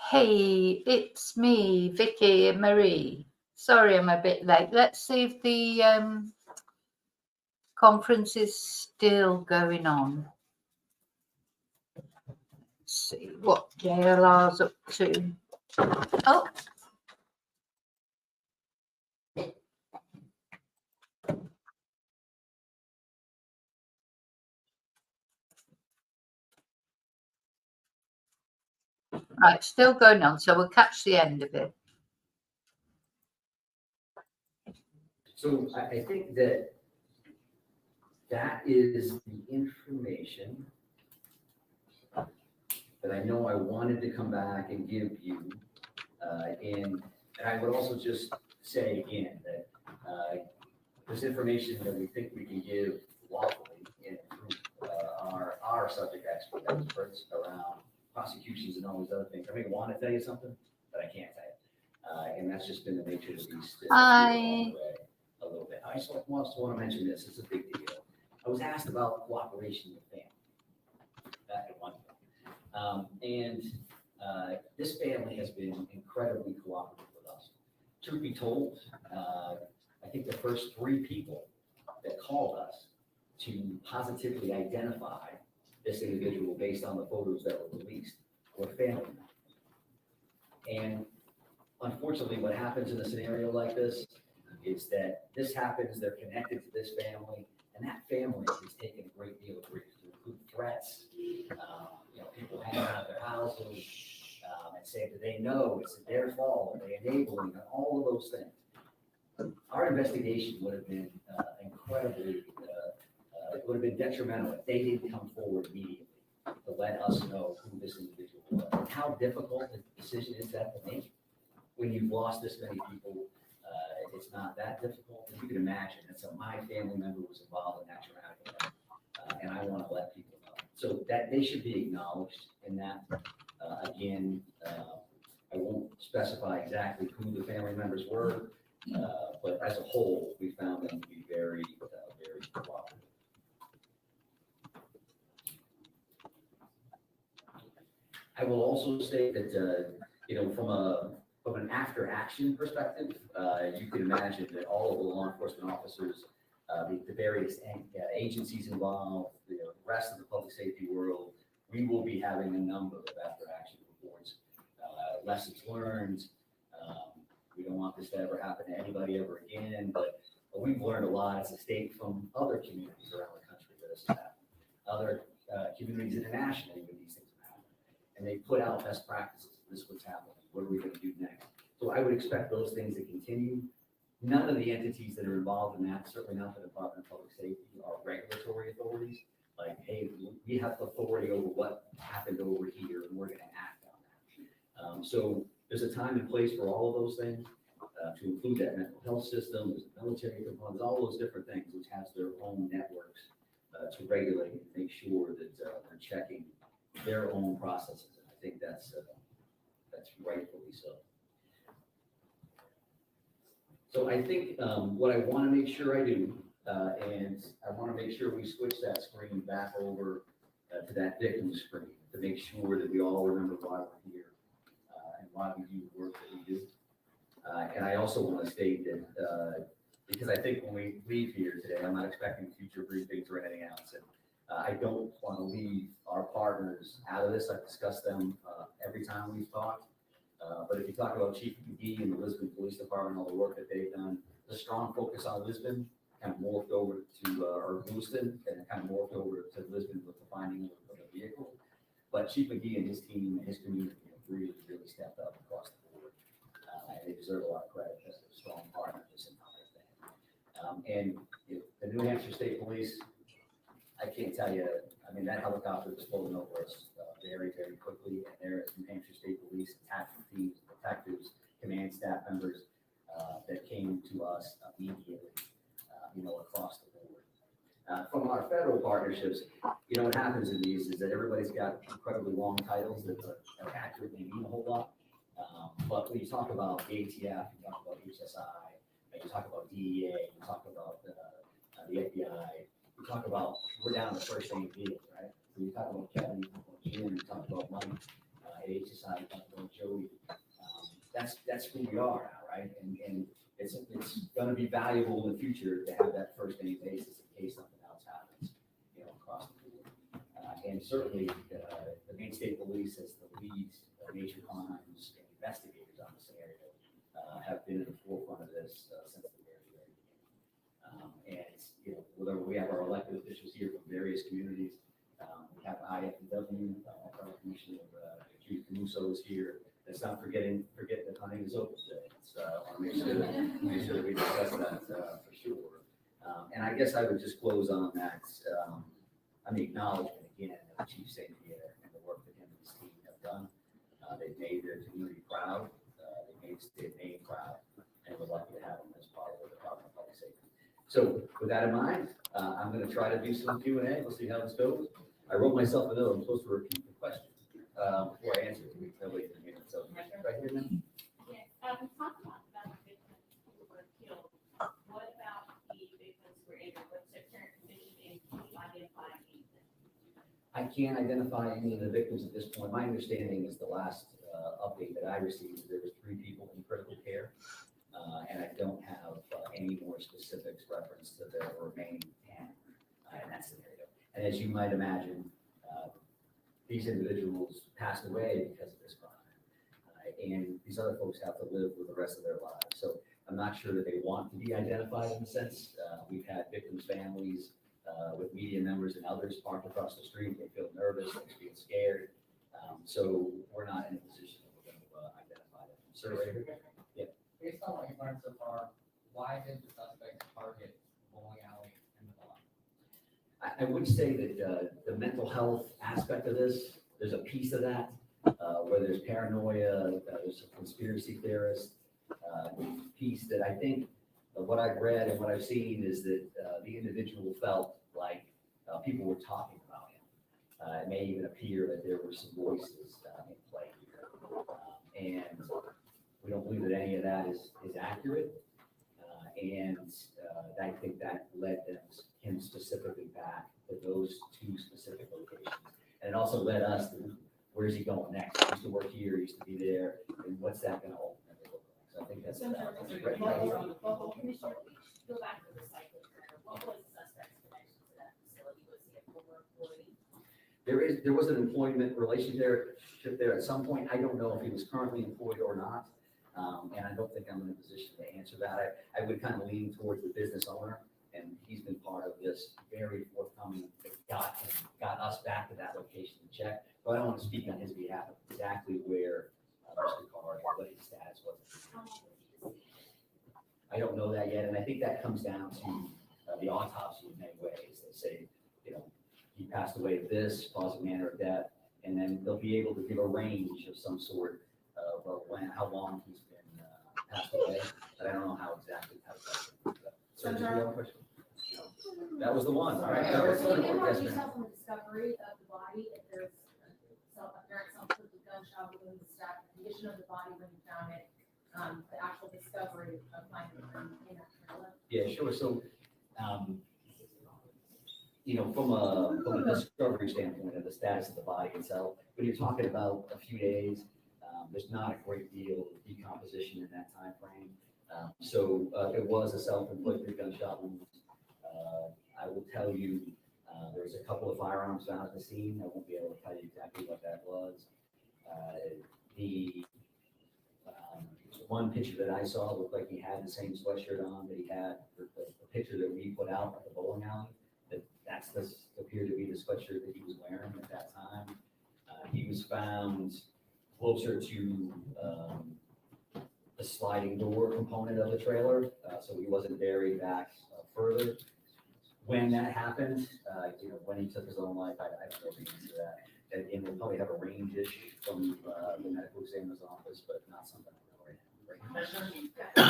Hey, it's me, Vicky and Marie. Sorry I'm a bit late. Let's see if the conference is still going on. Let's see what JLR's up to. Oh. Right, still going on, so we'll catch the end of it. So I think that is the information that I know I wanted to come back and give you. And I would also just say again that this information that we think we can give lawfully and through our subject experts around prosecutions and all these other things. I may want to tell you something, but I can't tell you. And that's just been the nature of these a little bit. I just want to mention this. It's a big deal. I was asked about cooperation with family back at one point. This family has been incredibly cooperative with us. Truth be told, I think the first 3 people that called us to positively identify this individual based on the photos that were released were family members. And unfortunately, what happens in a scenario like this is that this happens, they're connected to this family, and that family is taking a great deal of grief to include threats, people hanging out of their houses, and saying that they know it's their fault, and they enabling, and all of those things. Our investigation would have been incredibly, it would have been detrimental if they didn't come forward immediately to let us know who this individual was. And how difficult the decision is that to make when you've lost this many people. It's not that difficult. As you can imagine, my family member was involved in that traumatic event, and I want to let people know. So that they should be acknowledged in that. Again, I won't specify exactly who the family members were, but as a whole, we found them to be very, very cooperative. I will also state that, from an after-action perspective, you can imagine that all of the law enforcement officers, the various agencies involved, the rest of the public safety world, we will be having a number of after-action reports, lessons learned. We don't want this to ever happen to anybody ever again, but we've learned a lot as a state from other communities around the country that this has happened, other communities internationally when these things have happened, and they put out best practices. This is what's happening. What are we going to do next? So I would expect those things to continue. None of the entities that are involved in that, certainly not the Department of Public Safety, are regulatory authorities. Like, hey, we have authority over what happened over here, and we're going to act on that. So there's a time and place for all of those things, to include that mental health system, there's a military component, all those different things, which has their own networks to regulate and make sure that they're checking their own processes. And I think that's rightfully so. So I think what I want to make sure I do, and I want to make sure we switch that screen back over to that victim screen to make sure that we all remember why we're here and why we do the work that we do. And I also want to state that because I think when we leave here today, I'm not expecting future briefings or anything else. And I don't want to leave our partners out of this. I've discussed them every time we've talked. But if you talk about Chief McGee and the Lisbon Police Department, all the work that they've done, the strong focus on Lisbon kind of morphed over to, or Lewiston, and kind of morphed over to Lisbon with the finding of the vehicle. But Chief McGee and his team and his community have really, really stepped up across the board. And they deserve a lot of credit as a strong partner in this entire thing. And the New Hampshire State Police, I can't tell you, I mean, that helicopter was pulling over us very, very quickly. And there is New Hampshire State Police, attachment teams, detectives, command staff members that came to us immediately, across the board. From our federal partnerships, what happens in these is that everybody's got incredibly long titles that are accurate and mean a whole lot. But when you talk about ATF, you talk about HSI, you talk about DEA, you talk about the FBI, you talk about, we're down to first aid vehicles, right? So you talk about Kevin, you talk about Jim, you talk about Mike, at HSI, Joey. That's who we are now, right? And it's going to be valuable in the future to have that first name basis in case something else happens, across the board. And certainly, the Maine State Police as the lead major crimes and investigators on the scenario have been at the forefront of this since the very beginning. And whether we have our elected officials here from various communities, we have IFW, our Commissioner Chief Camuso is here. Let's not forget that hunting is open today. I want to make sure that we discuss that for sure. And I guess I would just close on that. The acknowledgement again of Chief St. Pierre and the work that him and his team have done. They've made their community proud. They made state Maine proud, and we're lucky to have them as part of the Department of Public Safety. So with that in mind, I'm going to try to do some Q&A. We'll see how this goes. I wrote myself a note. I'm supposed to repeat the question before I answer it. Nobody can hear it. So right here, man. Yes, we talked about the victims who were killed. What about the victims who were injured? What's their current condition, and can you identify anything? I can't identify any of the victims at this point. My understanding is the last update that I received, there was 3 people in critical care, and I don't have any more specifics reference to the remaining 10 in that scenario. And as you might imagine, these individuals passed away because of this crime, and these other folks have to live with the rest of their lives. So I'm not sure that they want to be identified in a sense. We've had victims' families with media members and others parked across the street. They feel nervous, they feel scared. So we're not in a position that we're going to identify them. Sir, right here? Yeah. Based on what you've learned so far, why did the suspect target bowling alley and the bar? I would say that the mental health aspect of this, there's a piece of that where there's paranoia, there's a conspiracy theorist piece that I think what I've read and what I've seen is that the individual felt like people were talking about him. It may even appear that there were some voices in play here. And we don't believe that any of that is accurate. And I think that led him specifically back to those 2 specific locations. And it also led us to where's he going next? He used to work here, he used to be there, and what's that going to ultimately look like? So I think that's right. Commissioner, go back to the cycle. What was the suspect's connection to that facility? Was he a former employee? There was an employment relationship there at some point. I don't know if he was currently employed or not. And I don't think I'm in a position to answer that. I would kind of lean towards the business owner, and he's been part of this very forthcoming that got us back to that location to check. But I don't want to speak on his behalf of exactly where Mr. Carr, what his status was. I don't know that yet, and I think that comes down to the autopsy in many ways. They say, he passed away of this, cause of manner of death, and then they'll be able to give a range of some sort of how long he's been passed away, but I don't know how exactly. So, did you have a question? That was the one. All right. Can you more details on the discovery of the body? If there's apparent some sort of gunshot wound, the condition of the body when you found it, the actual discovery of finding them in that trailer? Yeah, sure. So, from a discovery standpoint of the status of the body itself, when you're talking about a few days, there's not a great deal of decomposition in that time frame. So it was a self-inflicted gunshot wound. I will tell you, there was a couple of firearms found at the scene. I won't be able to tell you exactly what that was. The one picture that I saw looked like he had the same sweatshirt on that he had, the picture that we put out at the bowling alley, that's appeared to be the sweatshirt that he was wearing at that time. He was found closer to the sliding door component of the trailer, so he wasn't buried back further. When that happened, when he took his own life, I don't know the answer to that. And we'll probably have a range issue from the medical examiner's office, but not something I know right now.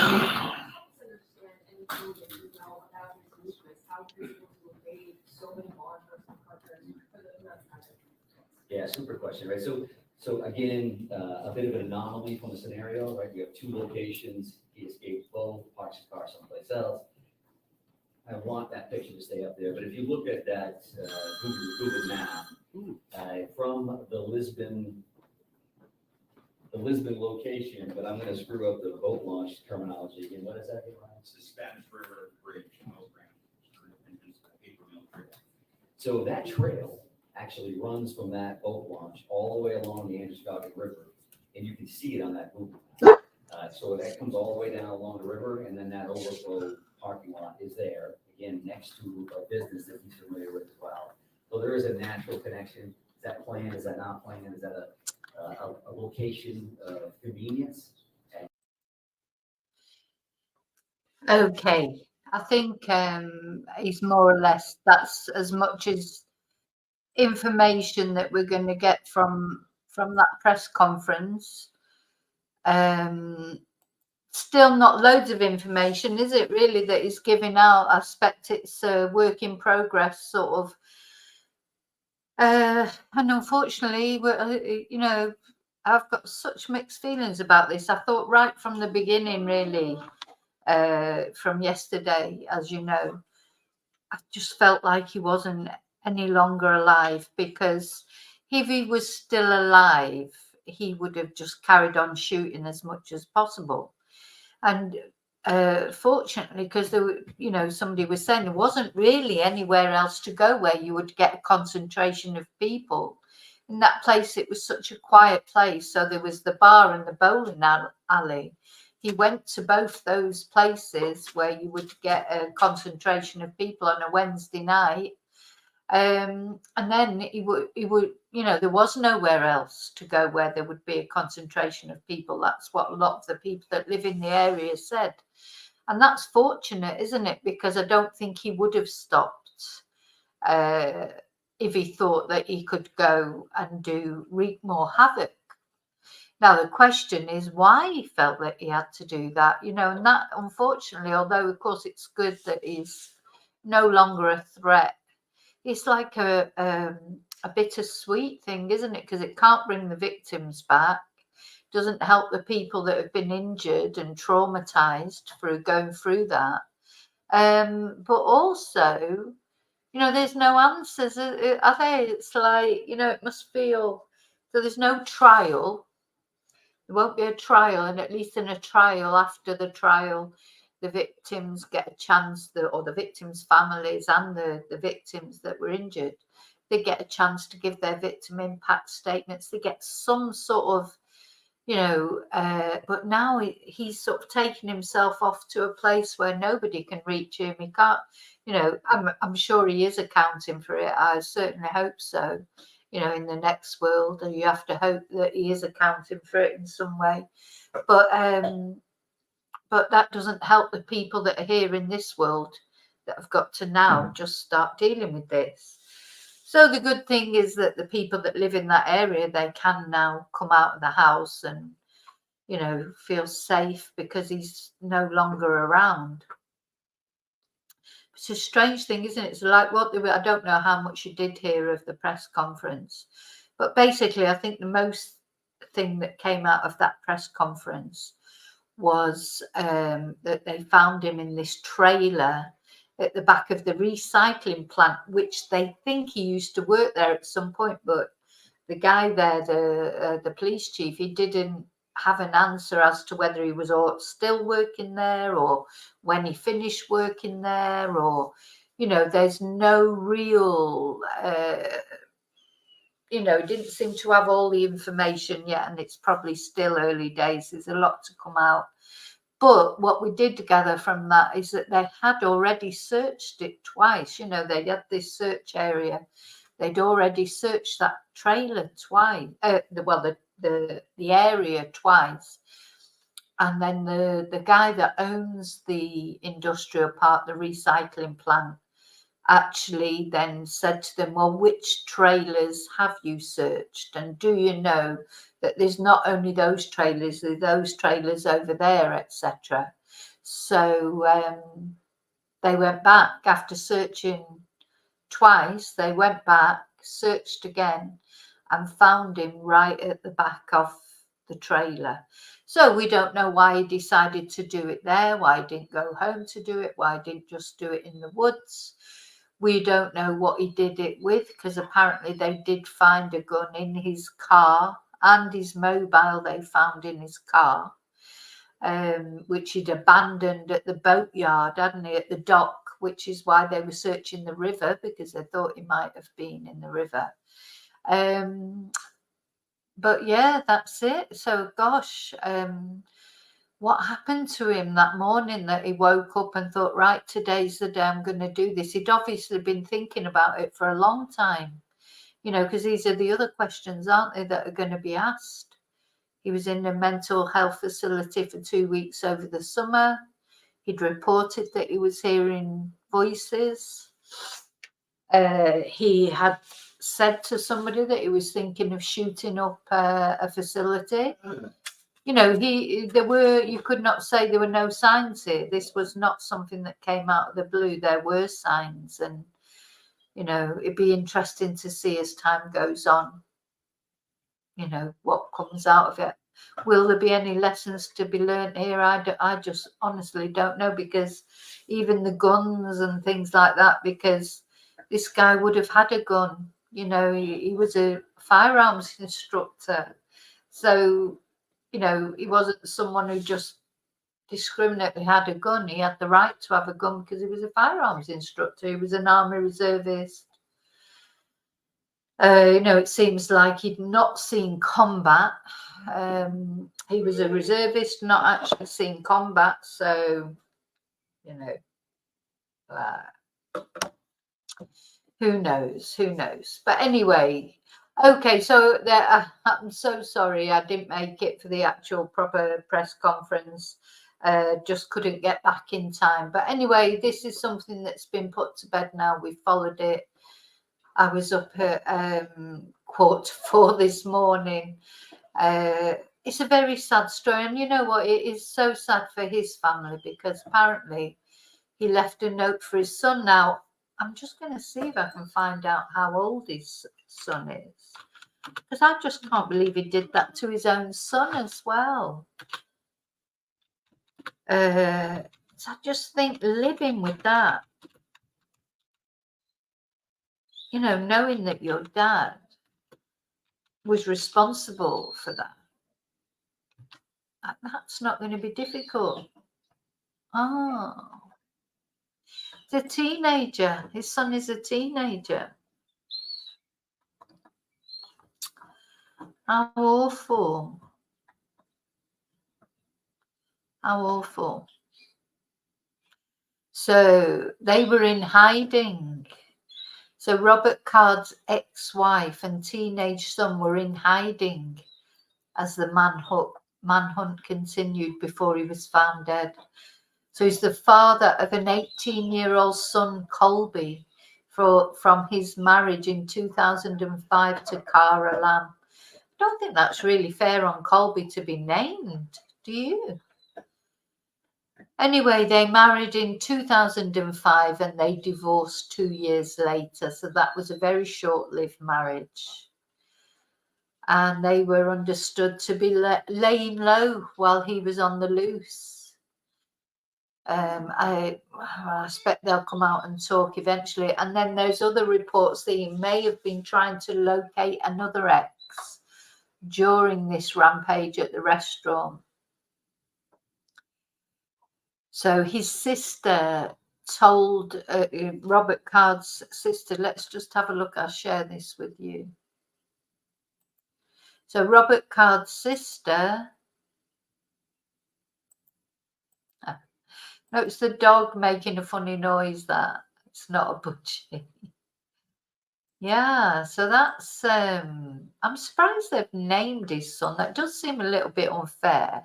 Help us understand anything that you know about his weakness, how you're able to evade so many law enforcement partners for the Yeah, super question, right? So again, a bit of an anomaly from the scenario, right? You have 2 locations. He escaped both, parks his car someplace else. I want that picture to stay up there, but if you look at that Google map, from the Lisbon the Lisbon location, but I'm gonna screw up the boat launch terminology again. What is that? It's the Spanish River Bridge, Mill Grant, Paper Mill Trail. So that trail actually runs from that boat launch all the way along the Androscoggin River, and you can see it on that Google map. So that comes all the way down along the river, and then that overflow parking lot is there, again, next to a business that he's familiar with as well. So there is a natural connection. Is that planned? Is that not planned? Is that a location of convenience? Okay, I think he's more or less, that's as much as information that we're going to get from that press conference. Still not loads of information, is it really, that he's giving out? I expect it's a work in progress sort of. And unfortunately, you know, I've got such mixed feelings about this. I thought right from the beginning, really, from yesterday, as you know, I just felt like he wasn't any longer alive, because if he was still alive, he would have just carried on shooting as much as possible. And fortunately, because there were, you know, somebody was saying there wasn't really anywhere else to go where you would get a concentration of people. In that place, it was such a quiet place. So there was the bar and the bowling alley. He went to both those places where you would get a concentration of people on a Wednesday night. And then he would, you know, there was nowhere else to go where there would be a concentration of people. That's what a lot of the people that live in the area said. And that's fortunate, isn't it? Because I don't think he would have stopped if he thought that he could go and wreak more havoc. Now, the question is why he felt that he had to do that, you know, and that, unfortunately, although, of course, it's good that he's no longer a threat, it's like a bittersweet thing, isn't it? Because it can't bring the victims back, doesn't help the people that have been injured and traumatized through going through that. But also, you know, there's no answers, are there? It's like, you know, it must feel, so there's no trial. There won't be a trial, and at least in a trial, after the trial, the victims get a chance, or the victims' families and the victims that were injured, they get a chance to give their victim impact statements. They get some sort of, you know, but now he's sort of taken himself off to a place where nobody can reach him. He can't, you know, I'm sure he is accounting for it. I certainly hope so. You know, in the next world, you have to hope that he is accounting for it in some way. But that doesn't help the people that are here in this world that have got to now just start dealing with this. So the good thing is that the people that live in that area, they can now come out of the house and, you know, feel safe because he's no longer around. It's a strange thing, isn't it? It's like what they were, I don't know how much you did hear of the press conference, but basically I think the most thing that came out of that press conference was that they found him in this trailer at the back of the recycling plant, which they think he used to work there at some point. But the guy there, the police chief, he didn't have an answer as to whether he was still working there or when he finished working there, or, you know, there's no real you know, didn't seem to have all the information yet, and it's probably still early days. There's a lot to come out. But what we did gather from that is that they had already searched it twice. You know, they had this search area. They'd already searched that trailer twice. The area twice. And then the guy that owns the industrial park, the recycling plant, actually then said to them, well, which trailers have you searched? And do you know that there's not only those trailers, there's those trailers over there, etc. So they went back after searching twice. They went back, searched again, and found him right at the back of the trailer. So we don't know why he decided to do it there, why he didn't go home to do it, why he didn't just do it in the woods. We don't know what he did it with, because apparently they did find a gun in his car and his mobile they found in his car, which he'd abandoned at the boatyard, hadn't he, at the dock, which is why they were searching the river, because they thought he might have been in the river. But yeah, that's it. So gosh, what happened to him that morning that he woke up and thought, right, today's the day I'm going to do this? He'd obviously been thinking about it for a long time, you know, because these are the other questions, aren't they, that are going to be asked. He was in a mental health facility for 2 weeks over the summer. He'd reported that he was hearing voices. He had said to somebody that he was thinking of shooting up a facility. You know, you could not say there were no signs here. This was not something that came out of the blue. There were signs, and, you know, it'd be interesting to see as time goes on, you know, what comes out of it. Will there be any lessons to be learned here? I just honestly don't know, because even the guns and things like that, because this guy would have had a gun, you know, he was a firearms instructor. So, you know, he wasn't someone who just discriminately had a gun. He had the right to have a gun because he was a firearms instructor. He was an army reservist. You know, it seems like he'd not seen combat. He was a reservist, not actually seen combat. So, you know, who knows? Who knows? But anyway, okay. So I'm so sorry I didn't make it for the actual proper press conference. Just couldn't get back in time. But anyway, this is something that's been put to bed now. We've followed it. I was up at 4:15 this morning. It's a very sad story, and you know what? It is so sad for his family, because apparently he left a note for his son. Now, I'm just going to see if I can find out how old his son is, because I just can't believe he did that to his own son as well. So I just think living with that, you know, knowing that your dad was responsible for that, that's not going to be difficult. Oh, it's a teenager. His son is a teenager. How awful. How awful. So they were in hiding. So Robert Card's ex-wife and teenage son were in hiding as the manhunt continued before he was found dead. So he's the father of an 18-year-old son, Colby, from his marriage in 2005 to Cara Lamb. I don't think that's really fair on Colby to be named, do you? Anyway, they married in 2005 and they divorced 2 years later. So that was a very short-lived marriage. And they were understood to be laying low while he was on the loose. I expect they'll come out and talk eventually. And then there's other reports that he may have been trying to locate another ex during this rampage at the restaurant. So his sister told Robert Card's sister, let's just have a look. I'll share this with you. So Robert Card's sister, no, it's the dog making a funny noise. That it's not a budgie. Yeah, so that's I'm surprised they've named his son. That does seem a little bit unfair,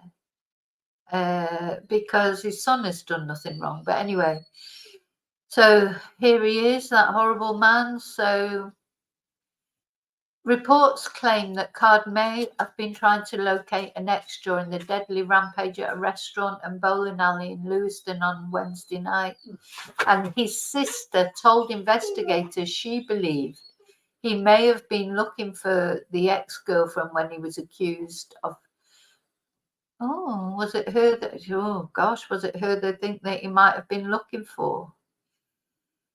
because his son has done nothing wrong. But anyway, so here he is, that horrible man. So reports claim that Card may have been trying to locate an ex during the deadly rampage at a restaurant and bowling alley in Lewiston on Wednesday night. And his sister told investigators she believed he may have been looking for the ex-girlfriend when he was accused of. Oh, was it her that? Oh gosh, was it her they think that he might have been looking for?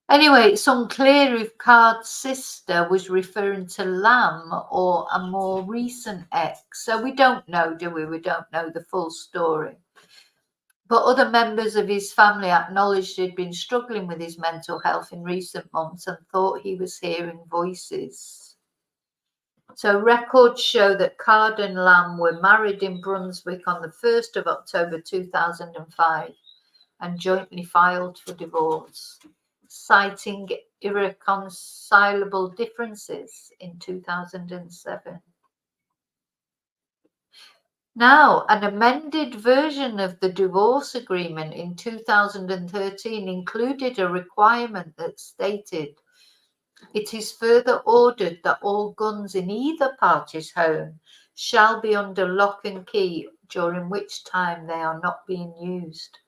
Anyway, it's unclear if Card's sister was referring to Lamb or a more recent ex. So we don't know, do we? We don't know the full story. But other members of his family acknowledged he'd been struggling with his mental health in recent months and thought he was hearing voices. So records show that Card and Lamb were married in Brunswick on the 1st of October 2005 and jointly filed for divorce, citing irreconcilable differences in 2007. Now, an amended version of the divorce agreement in 2013 included a requirement that stated, "It is further ordered that all guns in either party's home shall be under lock and key, during which time they are not being used."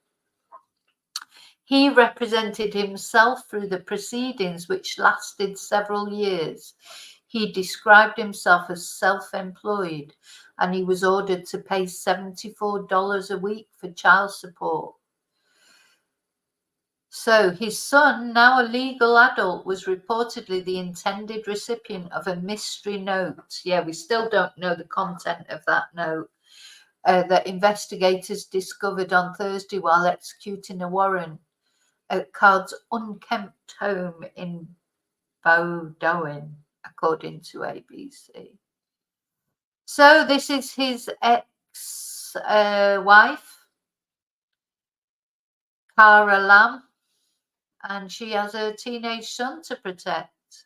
He represented himself through the proceedings, which lasted several years. He described himself as self-employed, and he was ordered to pay $74 a week for child support. So his son, now a legal adult, was reportedly the intended recipient of a mystery note. Yeah, we still don't know the content of that note. That investigators discovered on Thursday while executing a warrant at Card's unkempt home in Bowdoin, according to ABC. So this is his ex-wife, Cara Lamb, and she has a teenage son to protect.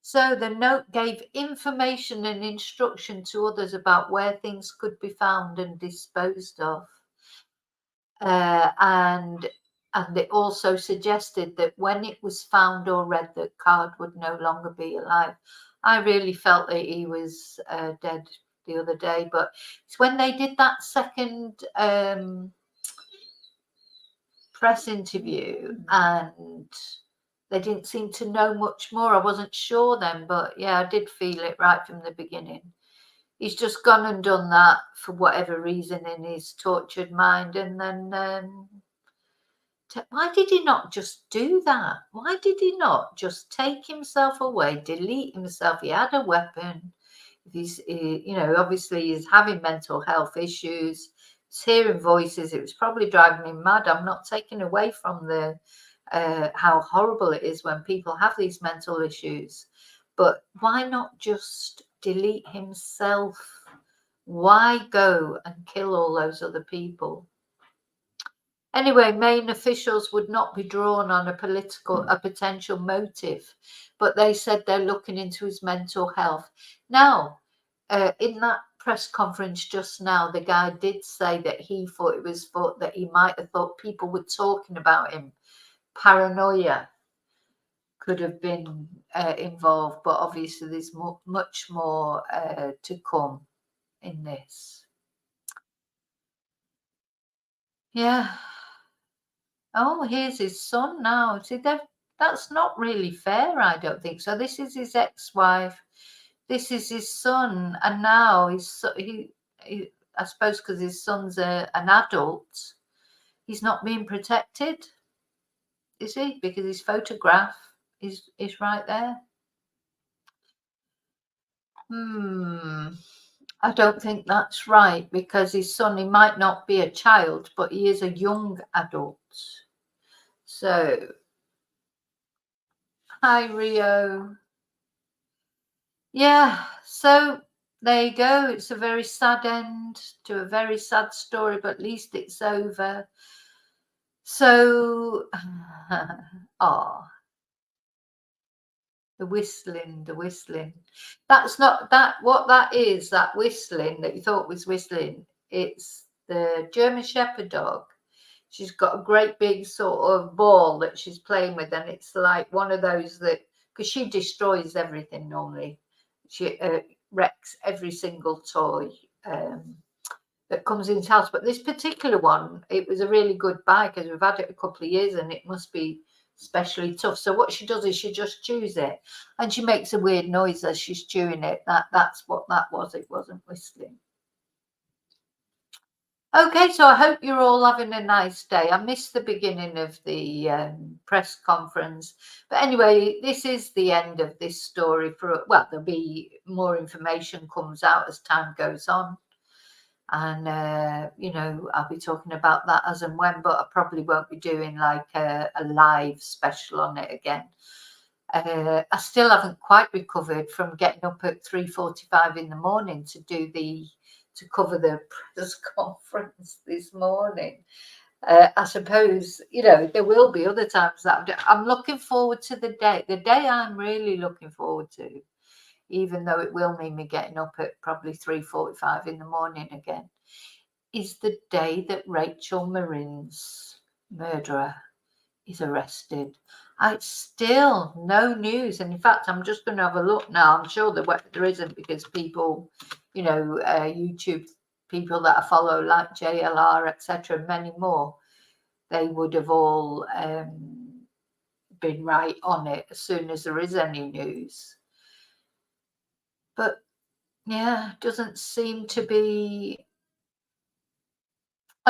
So the note gave information and instruction to others about where things could be found and disposed of. And it also suggested that when it was found or read, that Card would no longer be alive. I really felt that he was dead the other day, but it's when they did that second press interview and they didn't seem to know much more. I wasn't sure then, but yeah, I did feel it right from the beginning. He's just gone and done that for whatever reason in his tortured mind, and then why did he not just do that? Why did he not just take himself away, delete himself? He had a weapon. Obviously he's having mental health issues. He's hearing voices. It was probably driving him mad. I'm not taking away from the how horrible it is when people have these mental issues, but why not just delete himself? Why go and kill all those other people? Anyway, Maine officials would not be drawn on a potential motive, but they said they're looking into his mental health. Now, in that press conference just now, the guy did say that he thought it was thought that he might have thought people were talking about him. Paranoia could have been involved, but obviously there's much more to come in this. Yeah. Oh, here's his son now. See, that's not really fair, I don't think. So this is his ex-wife. This is his son, and now he I suppose because his son's an adult, he's not being protected, is he? Because his photograph is right there. I don't think that's right, because his son, he might not be a child, but he is a young adult. So, hi, Rio. Yeah, so there you go. It's a very sad end to a very sad story, but at least it's over. So, the whistling. That's not what that is, that whistling that you thought was whistling. It's the German Shepherd dog. She's got a great big sort of ball that she's playing with, and it's like one of those that, because she destroys everything normally. She wrecks every single toy that comes into house. But this particular one, it was a really good buy because we've had it a couple of years and it must be especially tough. So what she does is she just chews it, and she makes a weird noise as she's chewing it. That's what that was. It wasn't whistling. Okay, so I hope you're all having a nice day. I missed the beginning of the press conference. But anyway, this is the end of this story. Well, there'll be more information comes out as time goes on. And, you know, I'll be talking about that as and when, but I probably won't be doing like a live special on it again. I still haven't quite recovered from getting up at 3:45 in the morning to cover the press conference this morning. I suppose, you know, there will be other times that I'm looking forward to the day I'm really looking forward to, even though it will mean me getting up at probably 3:45 in the morning again, is the day that Rachel Morin's murderer is arrested. It's still no news, and in fact, I'm just going to have a look now. I'm sure there isn't, because people, you know, YouTube people that I follow, like JLR, etc., many more, they would have all been right on it as soon as there is any news. But yeah, doesn't seem to be.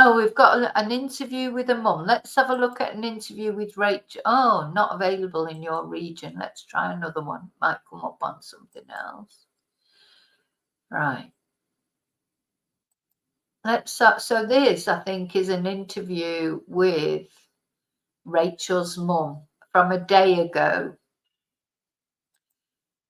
Oh, we've got an interview with a mum. Let's have a look at an interview with Rachel. Oh, not available in your region. Let's try another one. Might come up on something else. Right. So this, I think, is an interview with Rachel's mum from a day ago.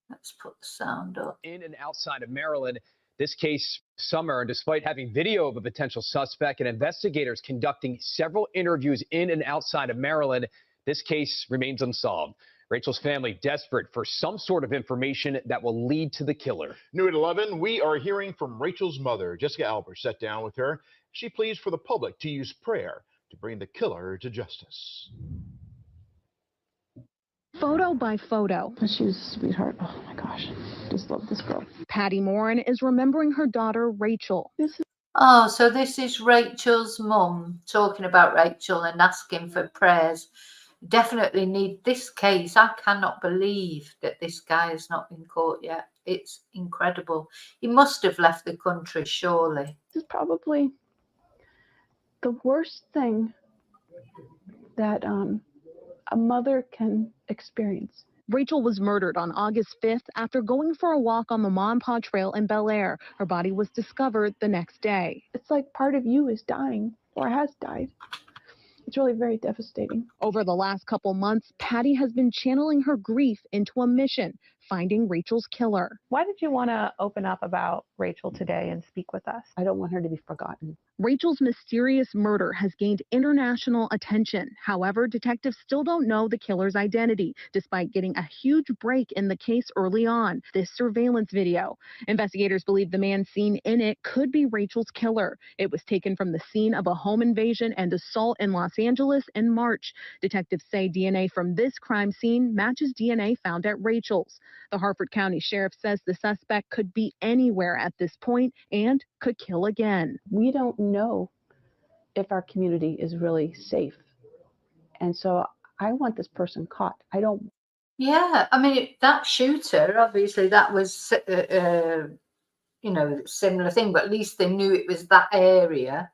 Let's put the sound up. In and outside of Maryland, this case summer, and despite having video of a potential suspect and investigators conducting several interviews in and outside of Maryland, this case remains unsolved. Rachel's family desperate for some sort of information that will lead to the killer. New at 11, we are hearing from Rachel's mother. Jessica Albert sat down with her. She pleads for the public to use prayer to bring the killer to justice. Photo by photo. She was a sweetheart. Oh my gosh, just love this girl. Patty Morin is remembering her daughter, Rachel. Oh, so this is Rachel's mum talking about Rachel and asking for prayers. Definitely need this case. I cannot believe that this guy has not been caught yet. It's incredible. He must have left the country, surely. This is probably the worst thing that a mother can experience. Rachel was murdered on August 5th after going for a walk on the Monpaw Trail in Bel Air. Her body was discovered the next day. It's like part of you is dying or has died. It's really very devastating. Over the last couple months, Patty has been channeling her grief into a mission, finding Rachel's killer. Why did you want to open up about Rachel today and speak with us? I don't want her to be forgotten. Rachel's mysterious murder has gained international attention. However, detectives still don't know the killer's identity, despite getting a huge break in the case early on. This surveillance video. Investigators believe the man seen in it could be Rachel's killer. It was taken from the scene of a home invasion and assault in Los Angeles in March. Detectives say DNA from this crime scene matches DNA found at Rachel's. The Harford County Sheriff says the suspect could be anywhere at this point and could kill again. We don't know if our community is really safe. And so I want this person caught. I don't. Yeah, I mean, that shooter, obviously that was, you know, similar thing, but at least they knew it was that area.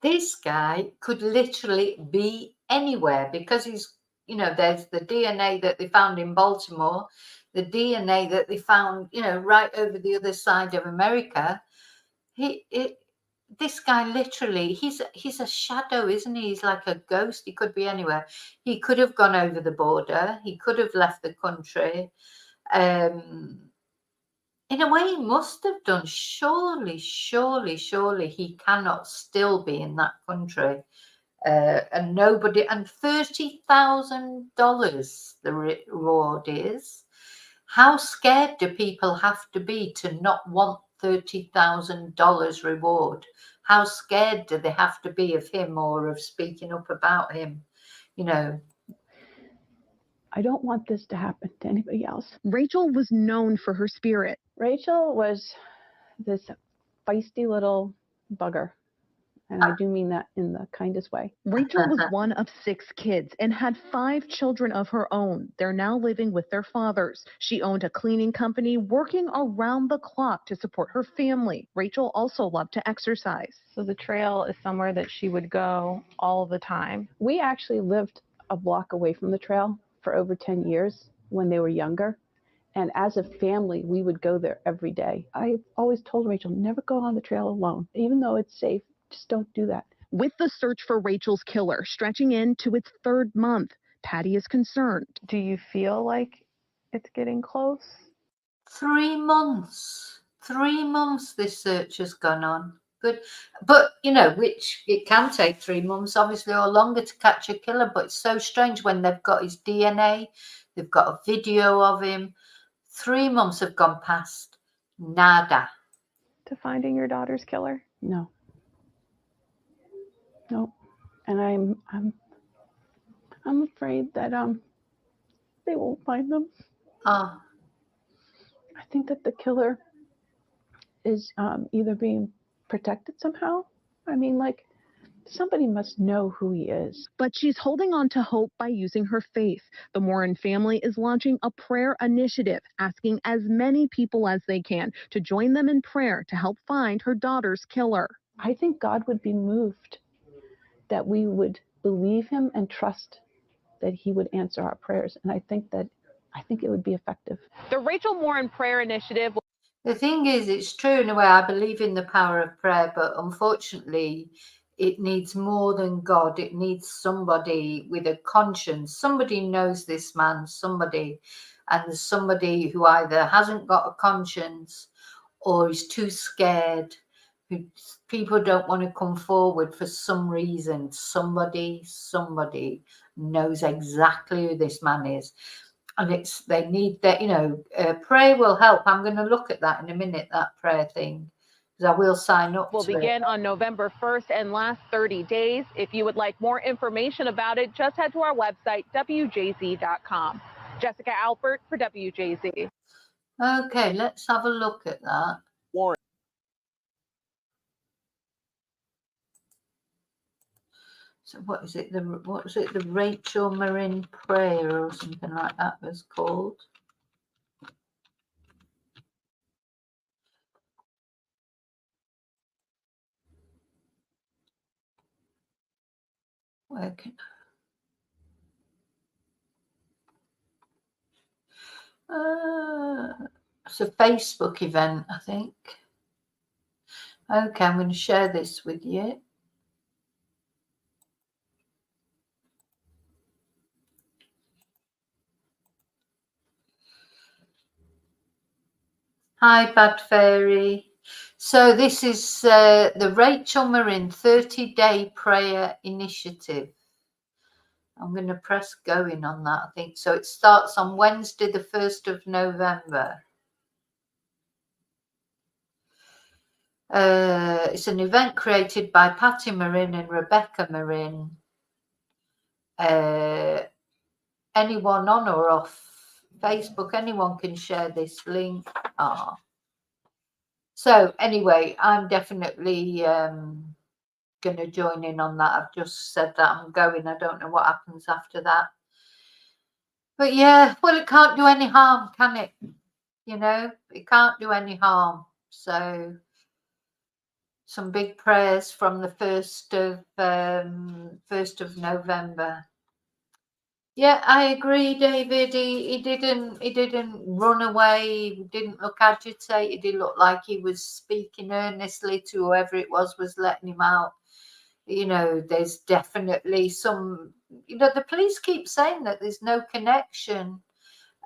This guy could literally be anywhere because he's, you know, there's the DNA that they found in Baltimore, the DNA that they found, you know, right over the other side of America. This guy literally, he's a shadow, isn't he? He's like a ghost. He could be anywhere. He could have gone over the border. He could have left the country. In a way, he must have done. Surely he cannot still be in that country. And nobody, and $30,000 the reward is. How scared do people have to be to not want $30,000 reward? How scared do they have to be of him or of speaking up about him? You know, I don't want this to happen to anybody else. Rachel was known for her spirit. Rachel was this feisty little bugger. And I do mean that in the kindest way. Rachel was one of 6 kids and had 5 children of her own. They're now living with their fathers. She owned a cleaning company, working around the clock to support her family. Rachel also loved to exercise. So the trail is somewhere that she would go all the time. We actually lived a block away from the trail for over 10 years when they were younger. And as a family, we would go there every day. I always told Rachel, never go on the trail alone. Even though it's safe, just don't do that. With the search for Rachel's killer stretching into its 3rd month, Patty is concerned. Do you feel like it's getting close? 3 months. 3 months this search has gone on. Good. But, you know, which it can take 3 months, obviously, or longer to catch a killer. But it's so strange when they've got his DNA, they've got a video of him. 3 months have gone past. Nada. To finding your daughter's killer? No. No. And I'm afraid that they won't find them. Oh, I think that the killer is either being protected somehow. I mean, like, somebody must know who he is. But she's holding on to hope by using her faith. The Morin family is launching a prayer initiative, asking as many people as they can to join them in prayer to help find her daughter's killer. I think God would be moved that we would believe him and trust that he would answer our prayers. And I think it would be effective. The Rachel Morin Prayer Initiative. the thing is, it's true in a way. I believe in the power of prayer, but unfortunately, it needs more than God. It needs somebody with a conscience. Somebody knows this man, somebody, and there's somebody who either hasn't got a conscience or is too scared, who people don't want to come forward for some reason. Somebody knows exactly who this man is. And they need that, you know, prayer will help. I'm going to look at that in a minute, that prayer thing, because I will sign up Will to begin it. on November 1st and last 30 days. If you would like more information about it, just head to our website, wjz.com. Jessica Alpert for WJZ. Okay, let's have a look at that. Warren. So what is it? The Rachel Morin prayer or something like that was called. Where can it's a Facebook event, I think. Okay, I'm going to share this with you. Hi, Bad Fairy. So this is the Rachel Morin 30-day prayer initiative. I'm going to press going on that, I think. So it starts on Wednesday, the 1st of November. It's an event created by Patty Morin and Rebecca Morin. Anyone on or off Facebook, anyone can share this link. So anyway, I'm definitely going to join in on that. I've just said that I'm going. I don't know what happens after that. But yeah, well, it can't do any harm, can it? You know, it can't do any harm. So some big prayers from the 1st of November. Yeah, I agree, David. He didn't run away. He didn't look agitated. He looked like he was speaking earnestly to whoever it was letting him out. You know, there's definitely some, you know, the police keep saying that there's no connection,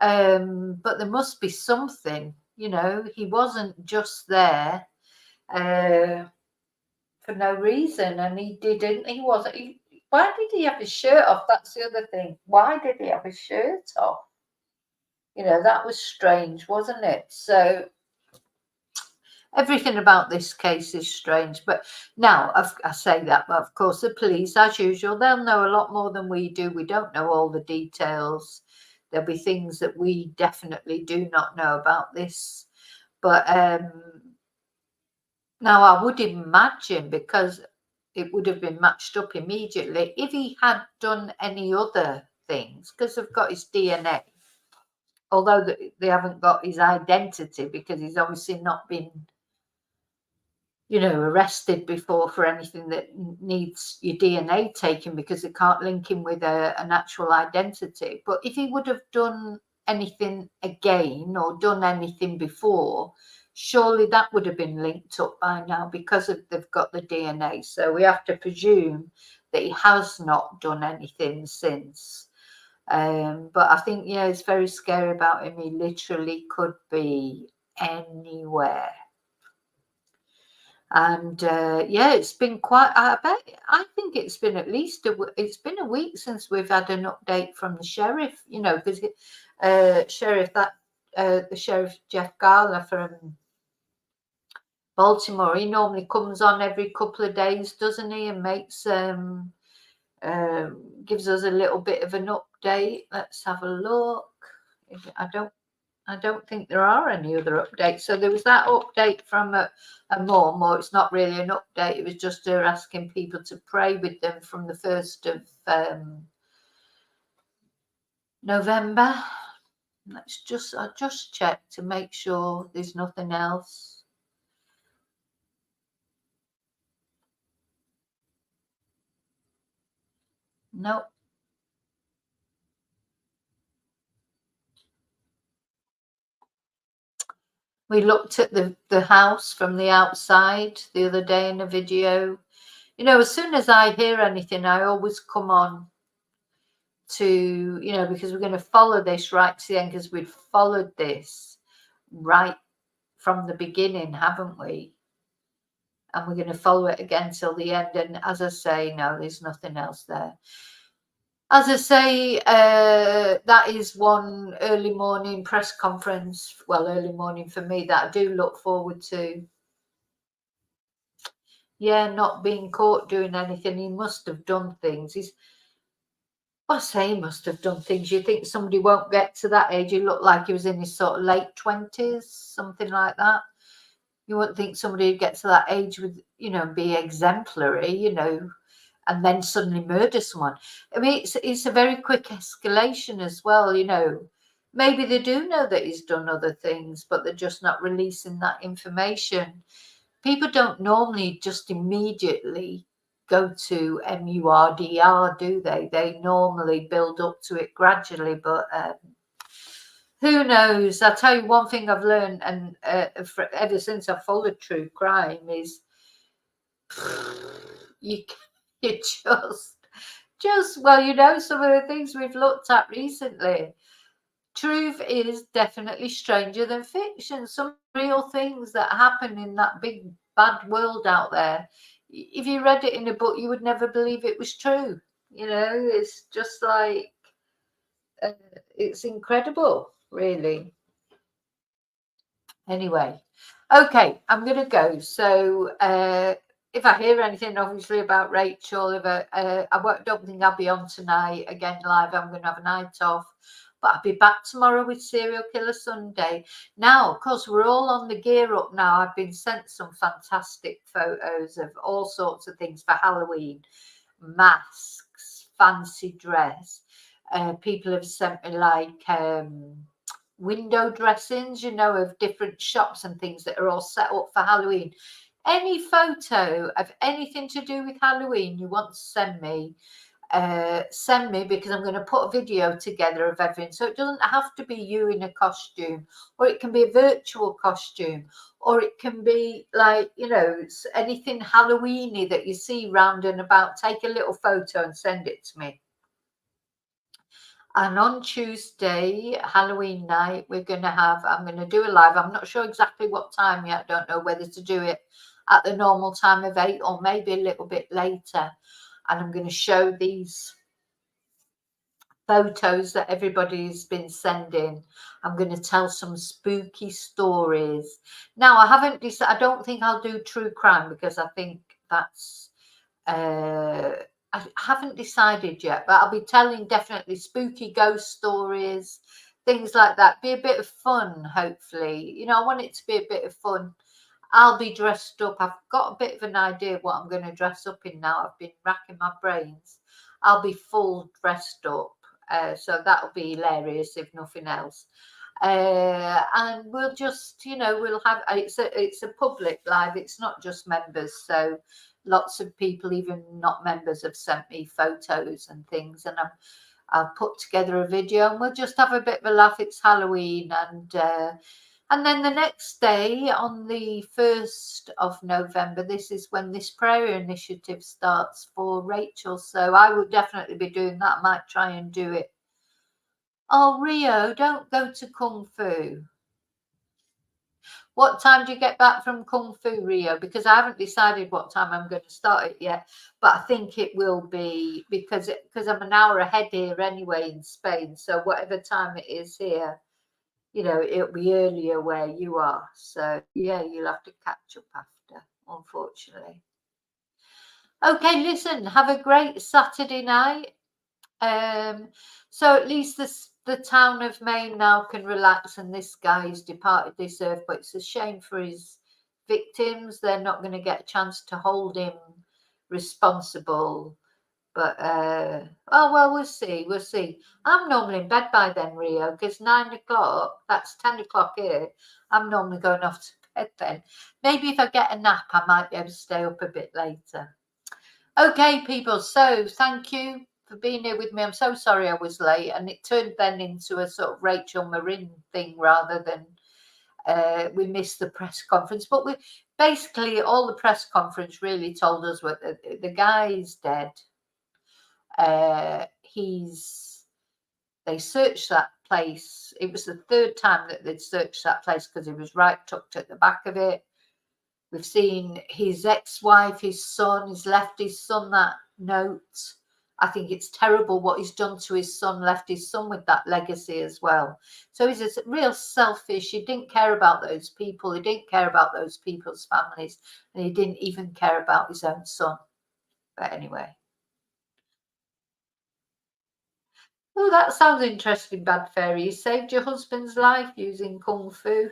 but there must be something. You know, he wasn't just there for no reason, and he wasn't. Why did he have his shirt off? That's the other thing. Why did he have his shirt off? You know, that was strange, wasn't it? So everything about this case is strange. But now I say that, but of course the police, as usual, they'll know a lot more than we do. We don't know all the details. There'll be things that we definitely do not know about this. But now I would imagine, because it would have been matched up immediately. If he had done any other things, because they've got his DNA, although they haven't got his identity because he's obviously not been, you know, arrested before for anything that needs your DNA taken, because they can't link him with an actual identity. But if he would have done anything again or done anything before, surely that would have been linked up by now because they've got the DNA. So we have to presume that he has not done anything since. But I think, yeah, it's very scary about him. He literally could be anywhere. And yeah, it's been quite, I think it's been at least it's been a week since we've had an update from the sheriff, you know, because the sheriff Jeff Garler from Baltimore, he normally comes on every couple of days, doesn't he, and makes gives us a little bit of an update. Let's have a look. I don't think there are any other updates. So there was that update from a mum, or it's not really an update. It was just her asking people to pray with them from the 1st of November. I'll just check to make sure there's nothing else. Nope. We looked at the house from the outside the other day in a video. You know, as soon as I hear anything, I always come on to, you know, because we're going to follow this right to the end, because we've followed this right from the beginning, haven't we? And we're going to follow it again till the end. And as I say, no, there's nothing else there. As I say, that is one early morning press conference, well, early morning for me, that I do look forward to. Yeah, not being caught doing anything. He must have done things. I say he must have done things. You think somebody won't get to that age? He looked like he was in his sort of late 20s, something like that. You wouldn't think somebody would get to that age with, you know, be exemplary, you know, and then suddenly murder someone. I mean, it's a very quick escalation as well, you know. Maybe they do know that he's done other things, but they're just not releasing that information. People don't normally just immediately go to MURDR, do they? They normally build up to it gradually, but who knows? I'll tell you one thing I've learned, and ever since I've followed true crime, is you just well, you know, some of the things we've looked at recently, truth is definitely stranger than fiction. Some real things that happen in that big bad world out there, if you read it in a book, you would never believe it was true. You know, it's just like it's incredible, really. Anyway, okay, I'm gonna go. So if I hear anything, obviously, about Rachel, if I don't think I'll be on tonight again live. I'm going to have a night off, but I'll be back tomorrow with Serial Killer Sunday. Now, of course, we're all on the gear up now. I've been sent some fantastic photos of all sorts of things for Halloween, masks, fancy dress. People have sent me like window dressings, you know, of different shops and things that are all set up for Halloween. Any photo of anything to do with Halloween you want to send me because I'm going to put a video together of everything. So it doesn't have to be you in a costume, or it can be a virtual costume, or it can be like, you know, anything Halloweeny that you see round and about. Take a little photo and send it to me. And on Tuesday, Halloween night, I'm going to do a live. I'm not sure exactly what time yet. I don't know whether to do it at the normal time of 8 or maybe a little bit later. And I'm going to show these photos that everybody's been sending. I'm going to tell some spooky stories. Now, I don't think I'll do true crime, because I think that's I haven't decided yet, but I'll be telling definitely spooky ghost stories, things like that. Be a bit of fun, hopefully. You know, I want it to be a bit of fun. I'll be dressed up. I've got a bit of an idea what I'm going to dress up in now. I've been racking my brains. I'll be full dressed up. So that'll be hilarious if nothing else. And we'll just, you know, we'll have, it's a public live. It's not just members. So lots of people, even not members, have sent me photos and things. And I'll put together a video and we'll just have a bit of a laugh. It's Halloween, and then the next day, on the 1st of November, this is when this prayer initiative starts for Rachel. So I will definitely be doing that. I might try and do it. Oh, Rio, don't go to Kung Fu. What time do you get back from Kung Fu, Rio? Because I haven't decided what time I'm going to start it yet. But I think it will be, because I'm an hour ahead here anyway in Spain. So whatever time it is here, you know, it'll be earlier where you are. So yeah, you'll have to catch up after, unfortunately. Okay, listen, have a great Saturday night. So at least the town of Maine now can relax, and this guy's departed this earth, but it's a shame for his victims. They're not going to get a chance to hold him responsible. But, oh, well, we'll see. I'm normally in bed by then, Rio, because 9 o'clock, that's 10 o'clock here. I'm normally going off to bed then. Maybe if I get a nap, I might be able to stay up a bit later. Okay, people, so thank you for being here with me. I'm so sorry I was late, and it turned then into a sort of Rachel Morin thing rather than we missed the press conference. But we basically, all the press conference really told us what the guy's dead. They searched that place. It was the 3rd time that they'd searched that place because he was right tucked at the back of it. We've seen his ex-wife, his son. He's left his son that note. I think it's terrible what he's done to his son, left his son with that legacy as well. So he's a real selfish. He didn't care about those people. He didn't care about those people's families. And he didn't even care about his own son. But anyway. Oh, that sounds interesting, Bad Fairy. You saved your husband's life using Kung Fu.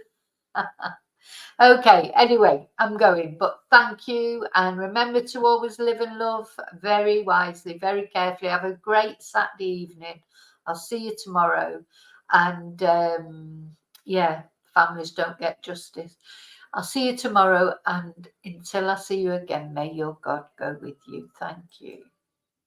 Okay, anyway, I'm going. But thank you. And remember to always live and love very wisely, very carefully. Have a great Saturday evening. I'll see you tomorrow. And yeah, families don't get justice. I'll see you tomorrow. And until I see you again, may your God go with you. Thank you.